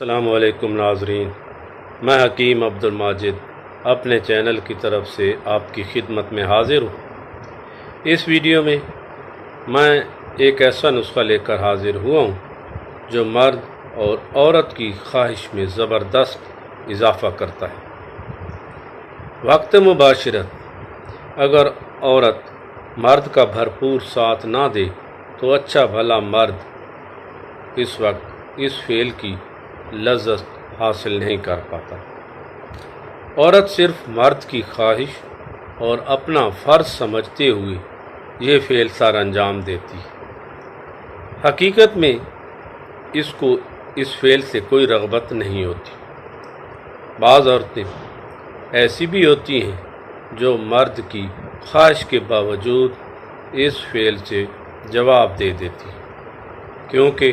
السلام علیکم ناظرین، میں حکیم عبدالماجد اپنے چینل کی طرف سے آپ کی خدمت میں حاضر ہوں۔ اس ویڈیو میں میں ایک ایسا نسخہ لے کر حاضر ہوا ہوں جو مرد اور عورت کی خواہش میں زبردست اضافہ کرتا ہے۔ وقت مباشرت: اگر عورت مرد کا بھرپور ساتھ نہ دے تو اچھا بھلا مرد اس وقت اس فعل کی لذت حاصل نہیں کر پاتا۔ عورت صرف مرد کی خواہش اور اپنا فرض سمجھتے ہوئے یہ فعل سر انجام دیتی ہے۔ حقیقت میں اس کو اس فعل سے کوئی رغبت نہیں ہوتی۔ بعض عورتیں ایسی بھی ہوتی ہیں جو مرد کی خواہش کے باوجود اس فعل سے جواب دے دیتی ہیں کیونکہ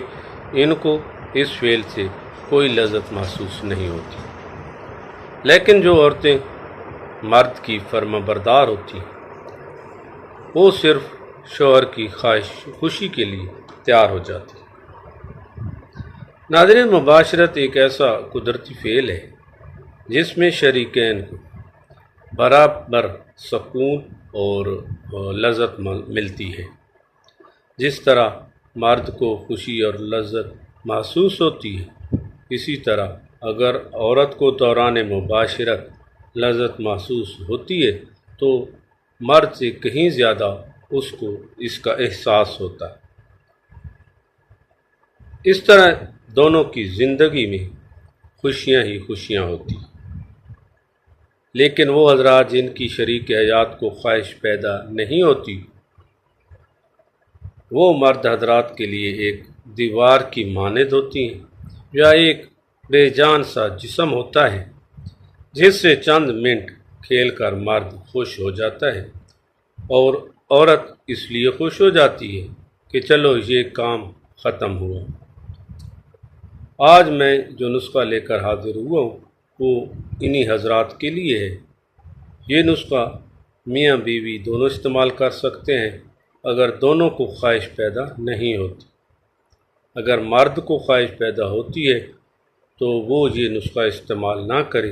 ان کو اس فعل سے کوئی لذت محسوس نہیں ہوتی۔ لیکن جو عورتیں مرد کی فرما بردار ہوتی ہیں وہ صرف شوہر کی خواہش خوشی کے لیے تیار ہو جاتی ہیں۔ ناظرین، مباشرت ایک ایسا قدرتی فعل ہے جس میں شریکین کو برابر سکون اور لذت ملتی ہے۔ جس طرح مرد کو خوشی اور لذت محسوس ہوتی ہے، اسی طرح اگر عورت کو دوران مباشرت لذت محسوس ہوتی ہے تو مرد سے کہیں زیادہ اس کو اس کا احساس ہوتا ہے۔ اس طرح دونوں کی زندگی میں خوشیاں ہی خوشیاں ہوتی ہیں۔ لیکن وہ حضرات جن کی شریک حیات کو خواہش پیدا نہیں ہوتی، وہ مرد حضرات کے لیے ایک دیوار کی مانند ہوتی ہیں یا ایک بے جان سا جسم ہوتا ہے جس سے چند منٹ کھیل کر مرد خوش ہو جاتا ہے اور عورت اس لیے خوش ہو جاتی ہے کہ چلو یہ کام ختم ہوا۔ آج میں جو نسخہ لے کر حاضر ہوا ہوں وہ انہی حضرات کے لیے ہے۔ یہ نسخہ میاں بیوی دونوں استعمال کر سکتے ہیں اگر دونوں کو خواہش پیدا نہیں ہوتی۔ اگر مرد کو خواہش پیدا ہوتی ہے تو وہ یہ نسخہ استعمال نہ کرے،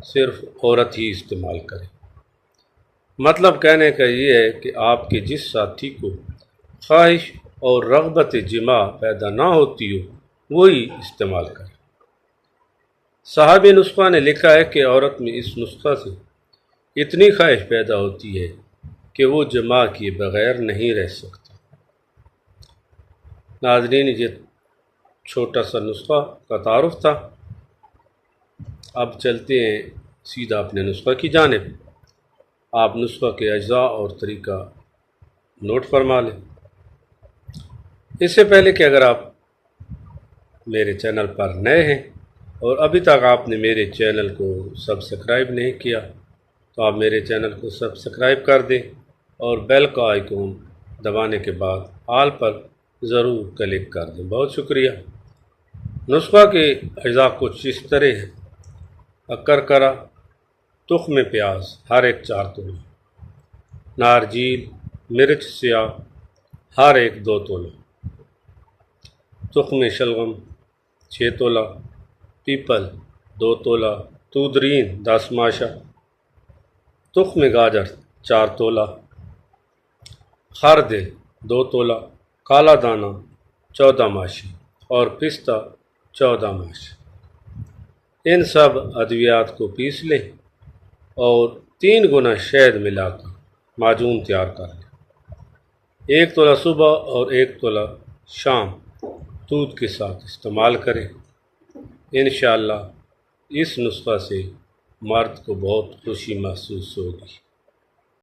صرف عورت ہی استعمال کرے۔ مطلب کہنے کا یہ ہے کہ آپ کے جس ساتھی کو خواہش اور رغبت جماع پیدا نہ ہوتی ہو وہی استعمال کرے۔ صاحب نسخہ نے لکھا ہے کہ عورت میں اس نسخہ سے اتنی خواہش پیدا ہوتی ہے کہ وہ جماع کیے بغیر نہیں رہ سکتی۔ ناظرین، یہ چھوٹا سا نسخہ کا تعارف تھا۔ اب چلتے ہیں سیدھا اپنے نسخہ کی جانب۔ آپ نسخہ کے اجزاء اور طریقہ نوٹ فرما لیں۔ اس سے پہلے کہ اگر آپ میرے چینل پر نئے ہیں اور ابھی تک آپ نے میرے چینل کو سبسکرائب نہیں کیا تو آپ میرے چینل کو سبسکرائب کر دیں اور بیل کا آئیکن دبانے کے بعد آل پر ضرور کلک کر دیں۔ بہت شکریہ۔ نسخہ کے اجزاء کچھ اس طرح ہیں: اکرکرا، تخم پیاز ہر ایک 4 تولہ، نارجیل مرچ سیاہ ہر ایک 2 تولہ، تخم شلغم 6 تولہ، پیپل 2 تولہ، تودرین 10 ماشا، تخم گاجر 4 تولہ، خردل 2 تولہ، کالا دانہ 14 ماشی اور پستہ 14 ماشی۔ ان سب ادویات کو پیس لیں اور 3 گنا شہد ملا کر معجون تیار کر لیں۔ 1 تولہ صبح اور 1 تولہ شام دودھ کے ساتھ استعمال کریں۔ انشاءاللہ اس نسخہ سے مرد کو بہت خوشی محسوس ہوگی۔